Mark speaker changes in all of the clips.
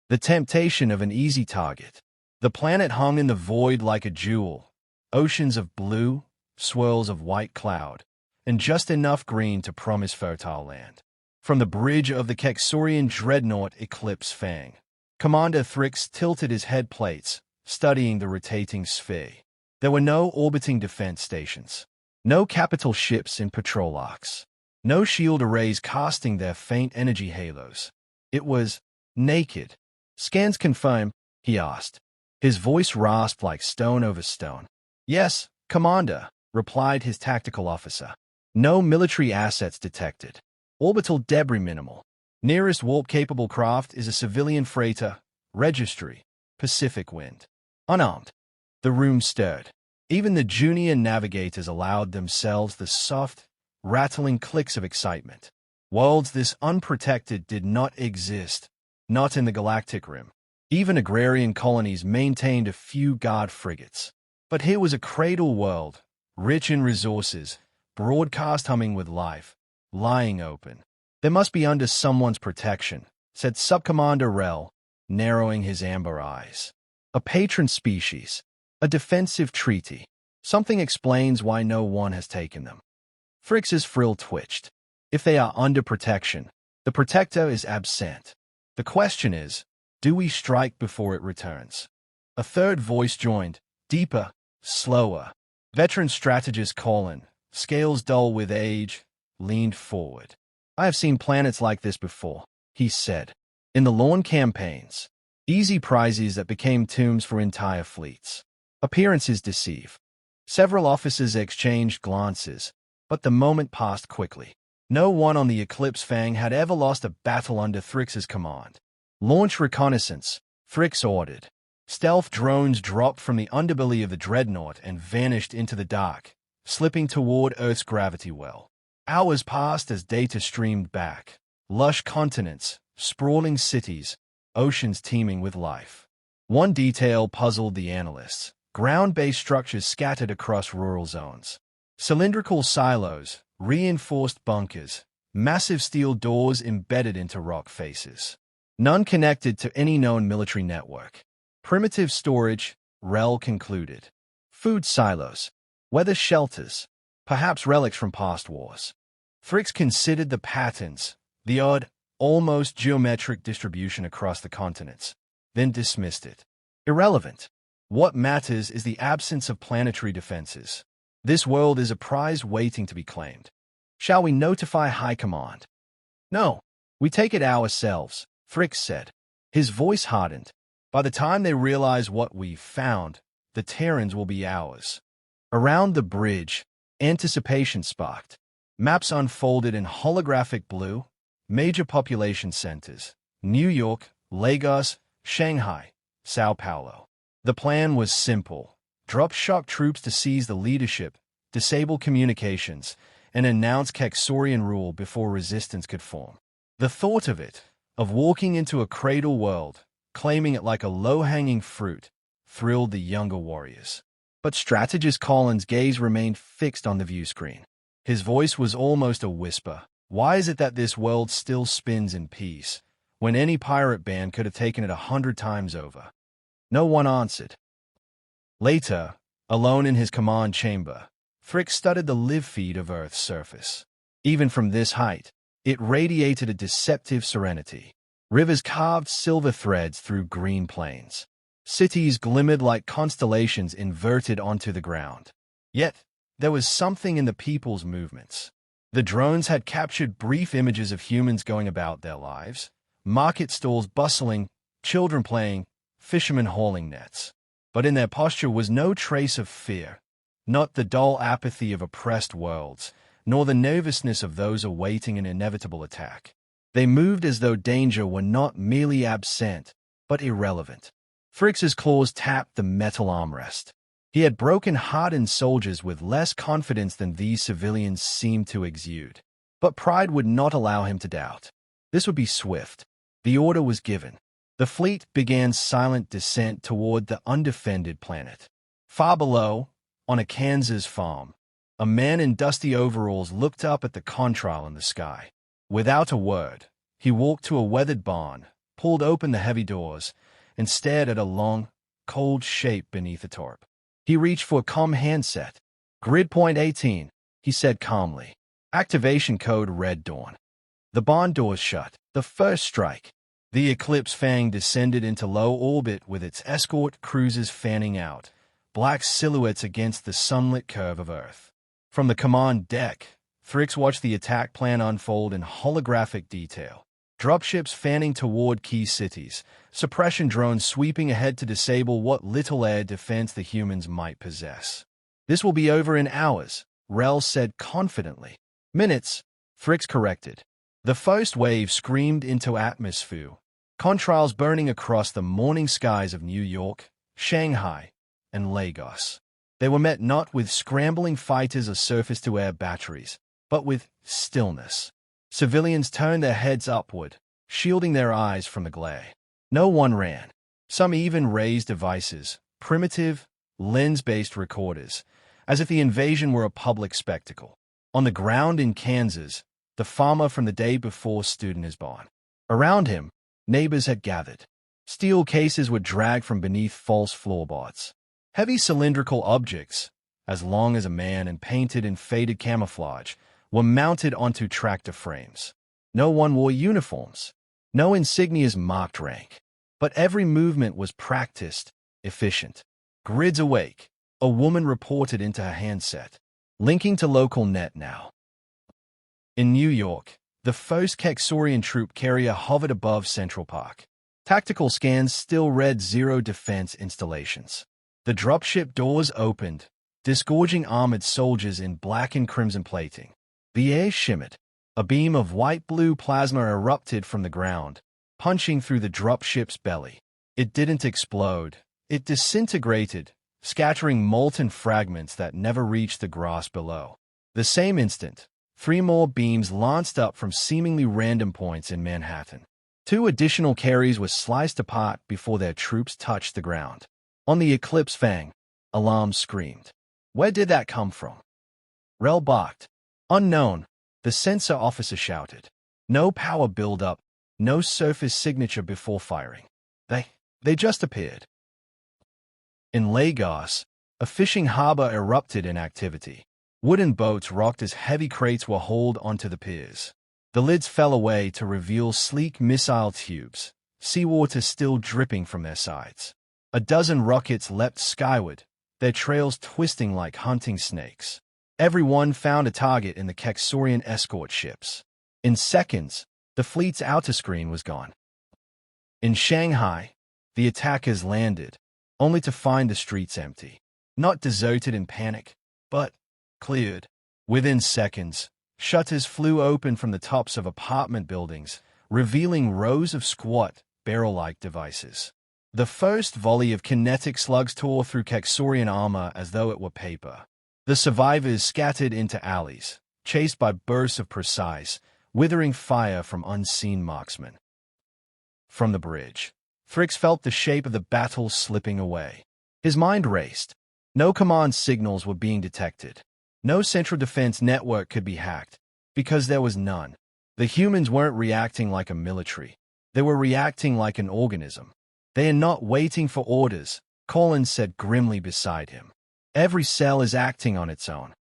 Speaker 1: The temptation of an easy target. The planet hung in the void like a jewel. Oceans of blue, swirls of white cloud, and just enough green to promise fertile land. From the bridge of the Kexorian dreadnought Eclipse Fang, Commander Thrix tilted his head plates, studying the rotating sphere. There were no orbiting defense stations, no capital ships in patrol arcs, no shield arrays casting their faint energy halos. It was naked. "Scans confirm?" he asked. His voice rasped like stone over stone. "Yes, Commander," replied his tactical officer. "No military assets detected. Orbital debris minimal. Nearest warp-capable craft is a civilian freighter. Registry: Pacific Wind. Unarmed." The room stirred. Even the junior navigators allowed themselves the soft, rattling clicks of excitement. Worlds this unprotected did not exist, not in the galactic rim. Even agrarian colonies maintained a few guard frigates. But here was a cradle world, rich in resources, broadcast humming with life, lying open. "They must be under someone's protection," said Subcommander Rel, narrowing his amber eyes. "A patron species, a defensive treaty. Something explains why no one has taken them." Thrix's frill twitched. If they are under protection, the protector is absent. The question is, do we strike before it returns? A third voice joined, deeper, slower. Veteran strategist Colin, scales dull with age, leaned forward. "I have seen planets like this before," he said. "In the lawn campaigns. Easy prizes that became tombs for entire fleets. Appearances deceive." Several officers exchanged glances, but the moment passed quickly. No one on the Eclipse Fang had ever lost a battle under Thrix's command. "Launch reconnaissance," Thrix ordered. Stealth drones dropped from the underbelly of the dreadnought and vanished into the dark, slipping toward Earth's gravity well. Hours passed as data streamed back. Lush continents, sprawling cities, oceans teeming with life. One detail puzzled the analysts: ground-based structures scattered across rural zones. Cylindrical silos, reinforced bunkers, massive steel doors embedded into rock faces. None connected to any known military network. Primitive storage, Rel concluded. Food silos, weather shelters, perhaps relics from past wars. Thrix considered the patterns, the odd, almost geometric distribution across the continents, then dismissed it. Irrelevant. What matters is the absence of planetary defenses. This world is a prize waiting to be claimed. Shall we notify High Command? "No, we take it ourselves," Thrix said. His voice hardened. "By the time they realize what we've found, the Terrans will be ours." Around the bridge, anticipation sparked. Maps unfolded in holographic blue. Major population centers: New York, Lagos, Shanghai, Sao Paulo. The plan was simple: drop shock troops to seize the leadership, disable communications, and announce Kexorian rule before resistance could form. The thought of it, of walking into a cradle world, claiming it like a low-hanging fruit, thrilled the younger warriors. But strategist Colin's gaze remained fixed on the view screen. His voice was almost a whisper. "Why is it that this world still spins in peace, when any pirate band could have taken it 100 times over?" No one answered. Later, alone in his command chamber, Thrix studied the live feed of Earth's surface. Even from this height, it radiated a deceptive serenity. Rivers carved silver threads through green plains. Cities glimmered like constellations inverted onto the ground. Yet, there was something in the people's movements. The drones had captured brief images of humans going about their lives, market stalls bustling, children playing, fishermen hauling nets. But in their posture was no trace of fear, not the dull apathy of oppressed worlds, nor the nervousness of those awaiting an inevitable attack. They moved as though danger were not merely absent, but irrelevant. Thrix's claws tapped the metal armrest. He had broken hardened soldiers with less confidence than these civilians seemed to exude. But pride would not allow him to doubt. This would be swift. The order was given. The fleet began silent descent toward the undefended planet. Far below, on a Kansas farm, a man in dusty overalls looked up at the contrail in the sky. Without a word, he walked to a weathered barn, pulled open the heavy doors, and stared at a long, cold shape beneath the tarp. He reached for a comm handset. "Grid point 18, he said calmly. Activation code Red Dawn. The bond doors shut. The first strike. The Eclipse Fang descended into low orbit with its escort cruisers fanning out, black silhouettes against the sunlit curve of Earth. From the command deck, Thrix watched the attack plan unfold in holographic detail. Dropships fanning toward key cities, suppression drones sweeping ahead to disable what little air defense the humans might possess. "This will be over in hours," Rel said confidently. "Minutes," Thrix corrected. The first wave screamed into atmosphere, contrails burning across the morning skies of New York, Shanghai, and Lagos. They were met not with scrambling fighters or surface-to-air batteries, but with stillness. Civilians turned their heads upward, shielding their eyes from the glare. No one ran. Some even raised devices, primitive, lens-based recorders, as if the invasion were a public spectacle. On the ground in Kansas, the farmer from the day before stood in his barn. Around him, neighbors had gathered. Steel cases were dragged from beneath false floorboards. Heavy cylindrical objects, as long as a man and painted in faded camouflage, were mounted onto tractor frames. No one wore uniforms. No insignias marked rank. But every movement was practiced, efficient. "Grid's awake," a woman reported into her handset. "Linking to local net now." In New York, the first Kexorian troop carrier hovered above Central Park. Tactical scans still read 0 defense installations. The dropship doors opened, disgorging armored soldiers in black and crimson plating. The air shimmered. A beam of white-blue plasma erupted from the ground, punching through the dropship's belly. It didn't explode. It disintegrated, scattering molten fragments that never reached the grass below. The same instant, 3 more beams lanced up from seemingly random points in Manhattan. 2 additional carriers were sliced apart before their troops touched the ground. On the Eclipse Fang, alarm screamed. "Where did that come from?" Rel barked. "Unknown," the sensor officer shouted. "No power buildup, no surface signature before firing. They just appeared." In Lagos, a fishing harbor erupted in activity. Wooden boats rocked as heavy crates were hauled onto the piers. The lids fell away to reveal sleek missile tubes, seawater still dripping from their sides. A dozen rockets leapt skyward, their trails twisting like hunting snakes. Everyone found a target in the Kexorian escort ships. In seconds, the fleet's outer screen was gone. In Shanghai, the attackers landed, only to find the streets empty. Not deserted in panic, but cleared. Within seconds, shutters flew open from the tops of apartment buildings, revealing rows of squat, barrel-like devices. The first volley of kinetic slugs tore through Kexorian armor as though it were paper. The survivors scattered into alleys, chased by bursts of precise, withering fire from unseen marksmen. From the bridge, Thrix felt the shape of the battle slipping away. His mind raced. No command signals were being detected. No central defense network could be hacked, because there was none. The humans weren't reacting like a military. They were reacting like an organism. "They are not waiting for orders," Collins said grimly beside him. "Every cell is acting on its own."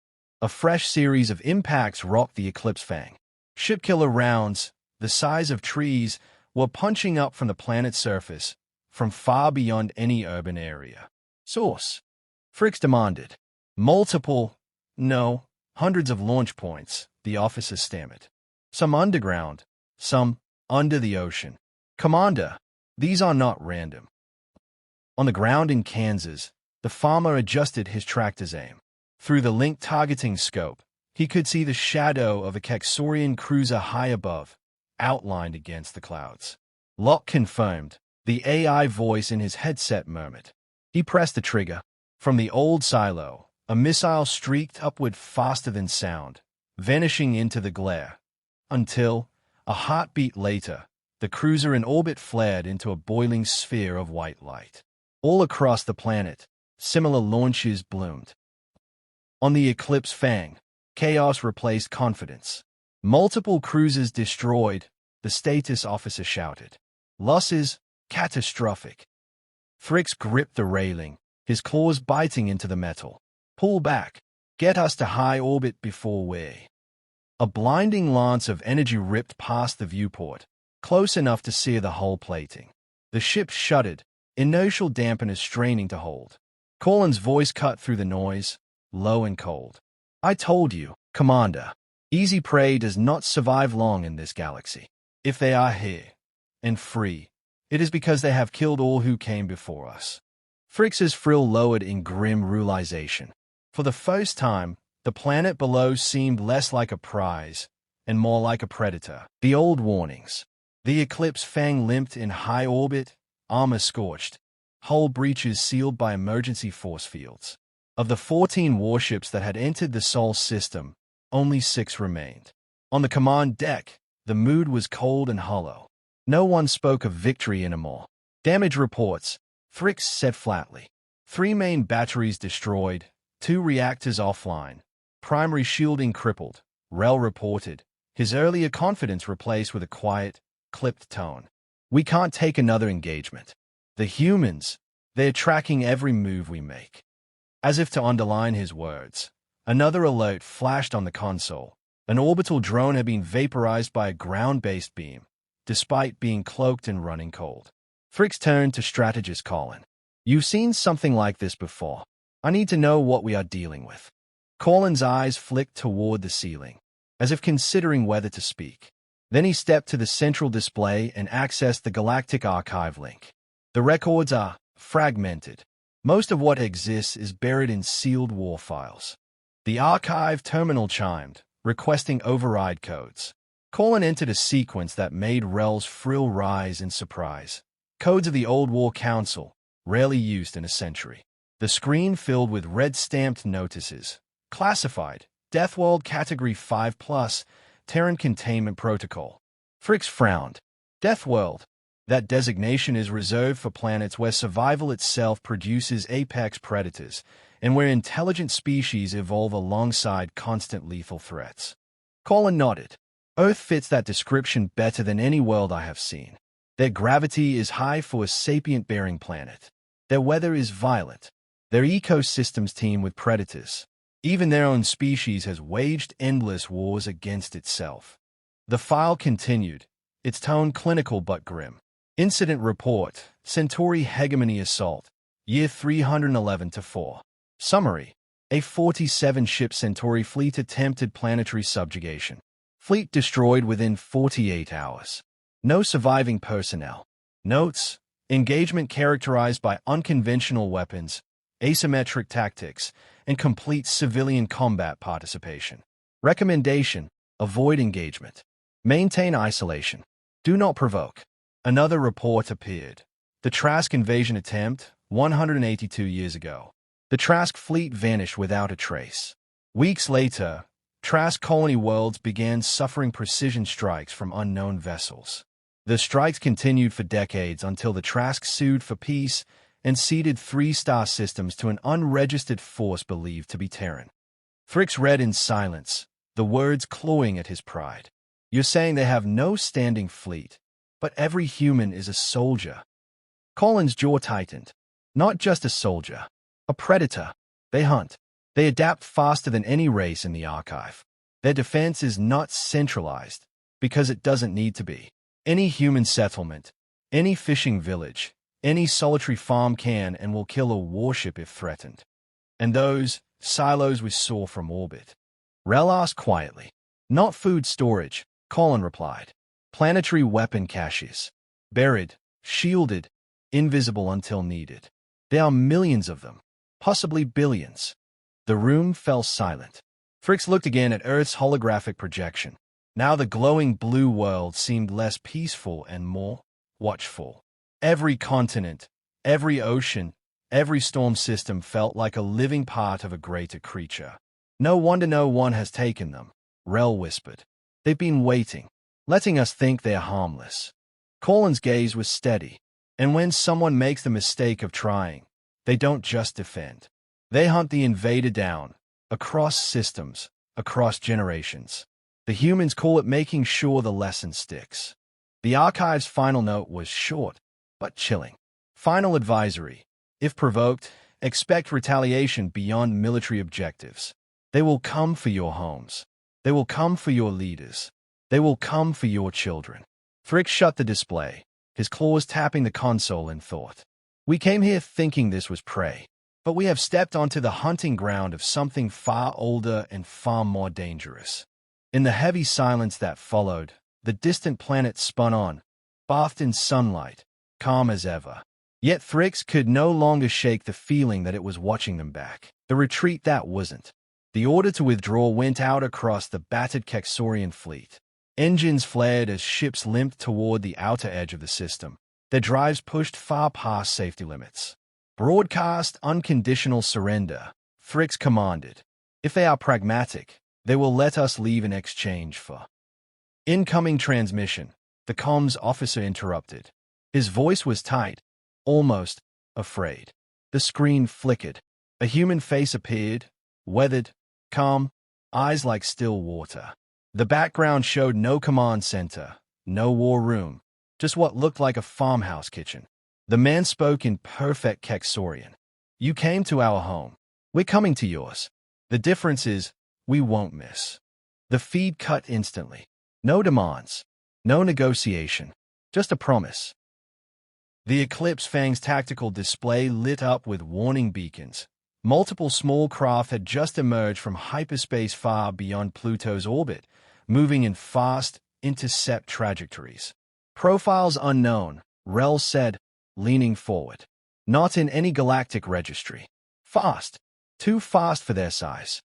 Speaker 1: A fresh series of impacts rocked the Eclipse Fang. Shipkiller rounds, the size of trees, were punching up from the planet's surface, from far beyond any urban area. "Source?" Thrix demanded. "Multiple, no, hundreds of launch points," the officer stammered. "Some underground, some under the ocean. Commander, these are not random." On the ground in Kansas, the farmer adjusted his tractor's aim. Through the linked targeting scope, he could see the shadow of a Kexorian cruiser high above, outlined against the clouds. "Lock confirmed," the AI voice in his headset murmured. He pressed the trigger. From the old silo, a missile streaked upward faster than sound, vanishing into the glare, until, a heartbeat later, the cruiser in orbit flared into a boiling sphere of white light. All across the planet, similar launches bloomed. On the Eclipse Fang, chaos replaced confidence. "Multiple cruisers destroyed," the status officer shouted. Losses catastrophic. Fricks gripped the railing, his claws biting into the metal. Pull back. Get us to high orbit before we... A blinding lance of energy ripped past the viewport, close enough to sear the hull plating. The ship shuddered, inertial dampeners straining to hold. Colin's voice cut through the noise, low and cold. I told you, Commander, easy prey does not survive long in this galaxy. If they are here, and free, it is because they have killed all who came before us. Fricks's frill lowered in grim realization. For the first time, the planet below seemed less like a prize and more like a predator. The old warnings. The Eclipse Fang limped in high orbit, armor scorched, hull breaches sealed by emergency force fields. Of the 14 warships that had entered the Sol system, only 6 remained. On the command deck, the mood was cold and hollow. No one spoke of victory anymore. Damage reports, Fricks said flatly. 3 main batteries destroyed, 2 reactors offline. Primary shielding crippled, Rel reported, his earlier confidence replaced with a quiet, clipped tone. We can't take another engagement. The humans, they're tracking every move we make. As if to underline his words, another alert flashed on the console. An orbital drone had been vaporized by a ground-based beam, despite being cloaked and running cold. Fricks turned to strategist Colin. You've seen something like this before. I need to know what we are dealing with. Colin's eyes flicked toward the ceiling, as if considering whether to speak. Then he stepped to the central display and accessed the Galactic Archive link. The records are fragmented. Most of what exists is buried in sealed war files. The archive terminal chimed, requesting override codes. Colin entered a sequence that made Rel's frill rise in surprise. Codes of the Old War Council, rarely used in a century. The screen filled with red-stamped notices. Classified, Deathworld Category 5+, Terran Containment Protocol. Fricks frowned. Deathworld. That designation is reserved for planets where survival itself produces apex predators, and where intelligent species evolve alongside constant lethal threats. Colin nodded. Earth fits that description better than any world I have seen. Their gravity is high for a sapient-bearing planet. Their weather is violent. Their ecosystems teem with predators. Even their own species has waged endless wars against itself. The file continued, its tone clinical but grim. Incident report, Centauri Hegemony Assault, Year 311-4. Summary, a 47-ship Centauri fleet attempted planetary subjugation. Fleet destroyed within 48 hours. No surviving personnel. Notes, engagement characterized by unconventional weapons, asymmetric tactics, and complete civilian combat participation. Recommendation, avoid engagement. Maintain isolation. Do not provoke. Another report appeared. The Trask invasion attempt, 182 years ago. The Trask fleet vanished without a trace. Weeks later, Trask colony worlds began suffering precision strikes from unknown vessels. The strikes continued for decades until the Trask sued for peace and ceded 3 star systems to an unregistered force believed to be Terran. Fricks read in silence, the words clawing at his pride. You're saying they have no standing fleet, but every human is a soldier. Colin's jaw tightened. Not just a soldier, a predator. They hunt. They adapt faster than any race in the archive. Their defense is not centralized, because it doesn't need to be. Any human settlement, any fishing village, any solitary farm can and will kill a warship if threatened. And those silos we saw from orbit. Rel asked quietly. Not food storage, Colin replied. Planetary weapon caches. Buried, shielded, invisible until needed. There are millions of them, possibly billions. The room fell silent. Fricks looked again at Earth's holographic projection. Now the glowing blue world seemed less peaceful and more watchful. Every continent, every ocean, every storm system felt like a living part of a greater creature. No wonder no one has taken them, Rel whispered. They've been waiting, letting us think they're harmless. Colin's gaze was steady, and when someone makes the mistake of trying, they don't just defend. They hunt the invader down, across systems, across generations. The humans call it making sure the lesson sticks. The archive's final note was short, but chilling. Final advisory. If provoked, expect retaliation beyond military objectives. They will come for your homes. They will come for your leaders. They will come for your children. Thrix shut the display, his claws tapping the console in thought. We came here thinking this was prey, but we have stepped onto the hunting ground of something far older and far more dangerous. In the heavy silence that followed, the distant planet spun on, bathed in sunlight, calm as ever. Yet Thrix could no longer shake the feeling that it was watching them back. The retreat that wasn't. The order to withdraw went out across the battered Kexorian fleet. Engines flared as ships limped toward the outer edge of the system, their drives pushed far past safety limits. Broadcast unconditional surrender, Thrix commanded. If they are pragmatic, they will let us leave in exchange for. Incoming transmission, the comms officer interrupted. His voice was tight, almost afraid. The screen flickered. A human face appeared, weathered, calm, eyes like still water. The background showed no command center, no war room, just what looked like a farmhouse kitchen. The man spoke in perfect Kexorian. You came to our home. We're coming to yours. The difference is, we won't miss. The feed cut instantly. No demands. No negotiation. Just a promise. The Eclipse Fang's tactical display lit up with warning beacons. Multiple small craft had just emerged from hyperspace far beyond Pluto's orbit, moving in fast, intercept trajectories. Profiles unknown, Rel said, leaning forward. Not in any galactic registry. Fast. Too fast for their size.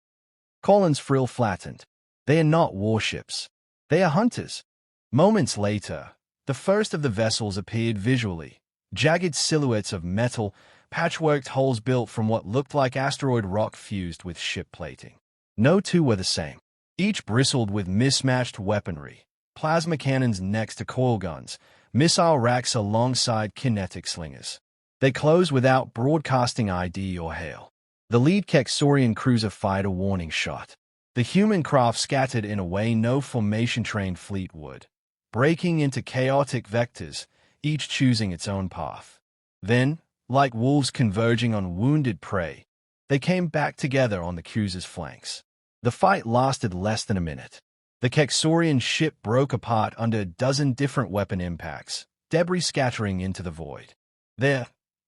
Speaker 1: Colin's frill flattened. They are not warships. They are hunters. Moments later, the first of the vessels appeared visually. Jagged silhouettes of metal, patchworked holes built from what looked like asteroid rock fused with ship plating. No two were the same. Each bristled with mismatched weaponry, plasma cannons next to coil guns, missile racks alongside kinetic slingers. They closed without broadcasting ID or hail. The lead Kexorian cruiser fired a warning shot. The human craft scattered in a way no formation-trained fleet would, breaking into chaotic vectors, each choosing its own path. Then, like wolves converging on wounded prey, they came back together on the cruiser's flanks. The fight lasted less than a minute. The Kexorian ship broke apart under a dozen different weapon impacts, debris scattering into the void. They're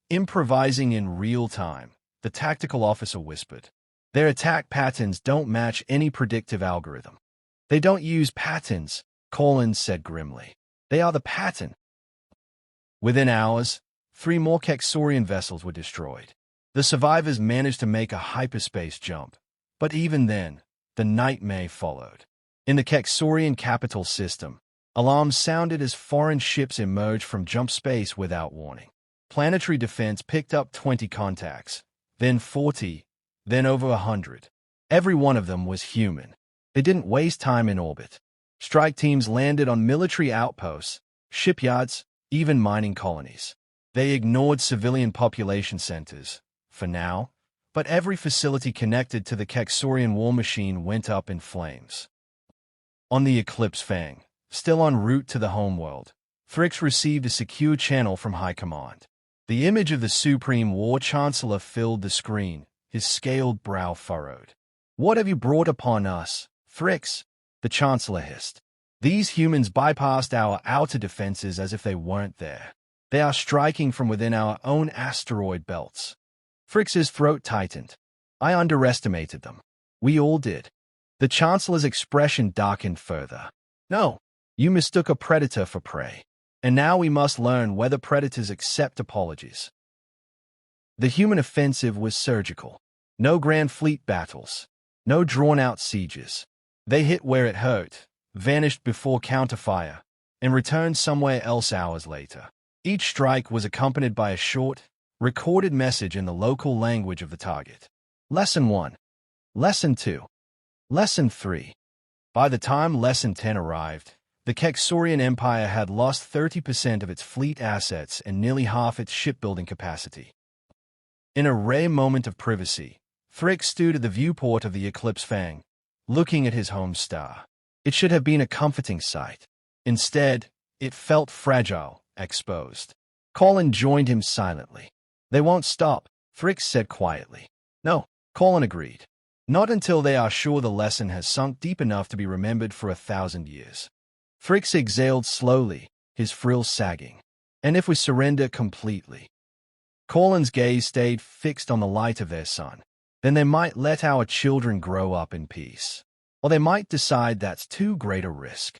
Speaker 1: improvising in real time, the tactical officer whispered. Their attack patterns don't match any predictive algorithm. They don't use patterns, Collins said grimly. They are the pattern. Within hours, 3 more Kexorian vessels were destroyed. The survivors managed to make a hyperspace jump, but even then, the nightmare followed. In the Kexorian capital system, alarms sounded as foreign ships emerged from jump space without warning. Planetary defense picked up 20 contacts, then 40, then over 100. Every one of them was human. They didn't waste time in orbit. Strike teams landed on military outposts, shipyards, even mining colonies. They ignored civilian population centers, for now, but every facility connected to the Kexorian war machine went up in flames. On the Eclipse Fang, still en route to the homeworld, Thrix received a secure channel from High Command. The image of the Supreme War Chancellor filled the screen, his scaled brow furrowed. "What have you brought upon us, Thrix?" the Chancellor hissed. "These humans bypassed our outer defenses as if they weren't there. They are striking from within our own asteroid belts." Thrix's throat tightened. "I underestimated them. We all did." The Chancellor's expression darkened further. "No, you mistook a predator for prey. And now we must learn whether predators accept apologies." The human offensive was surgical. No grand fleet battles. No drawn-out sieges. They hit where it hurt, vanished before counterfire, and returned somewhere else hours later. Each strike was accompanied by a short, recorded message in the local language of the target. Lesson 1. Lesson 2. Lesson 3. By the time Lesson 10 arrived, the Kexorian Empire had lost 30% of its fleet assets and nearly half its shipbuilding capacity. In a rare moment of privacy, Thrix stood at the viewport of the Eclipse Fang, looking at his home star. It should have been a comforting sight. Instead, It felt fragile, exposed. Colin joined him silently. They won't stop, Thrix said quietly. No, Colin agreed. Not until they are sure the lesson has sunk deep enough to be remembered for 1,000 years. Thrix exhaled slowly, his frills sagging. And if we surrender completely? Colin's gaze stayed fixed on the light of their sun. Then they might let our children grow up in peace. Or they might decide that's too great a risk.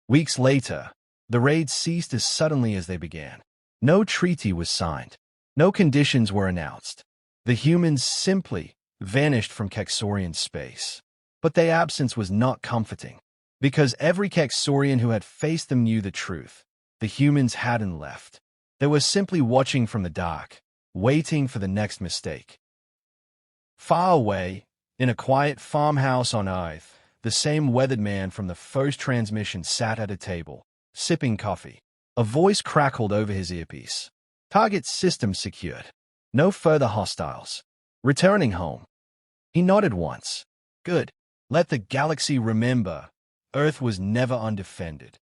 Speaker 1: Weeks later, the raids ceased as suddenly as they began. No treaty was signed. No conditions were announced. The humans simply vanished from Kexorian space. But their absence was not comforting, because every Kexorian who had faced them knew the truth. The humans hadn't left. They were simply watching from the dark, waiting for the next mistake. Far away, in a quiet farmhouse on Earth, the same weathered man from the first transmission sat at a table, sipping coffee. A voice crackled over his earpiece. Target system secured. No further hostiles. Returning home. He nodded once. Good. Let the galaxy remember, Earth was never undefended.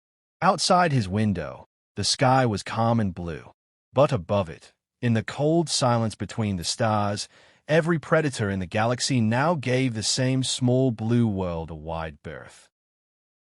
Speaker 1: Outside his window, the sky was calm and blue. But above it, in the cold silence between the stars, every predator in the galaxy now gave the same small blue world a wide berth.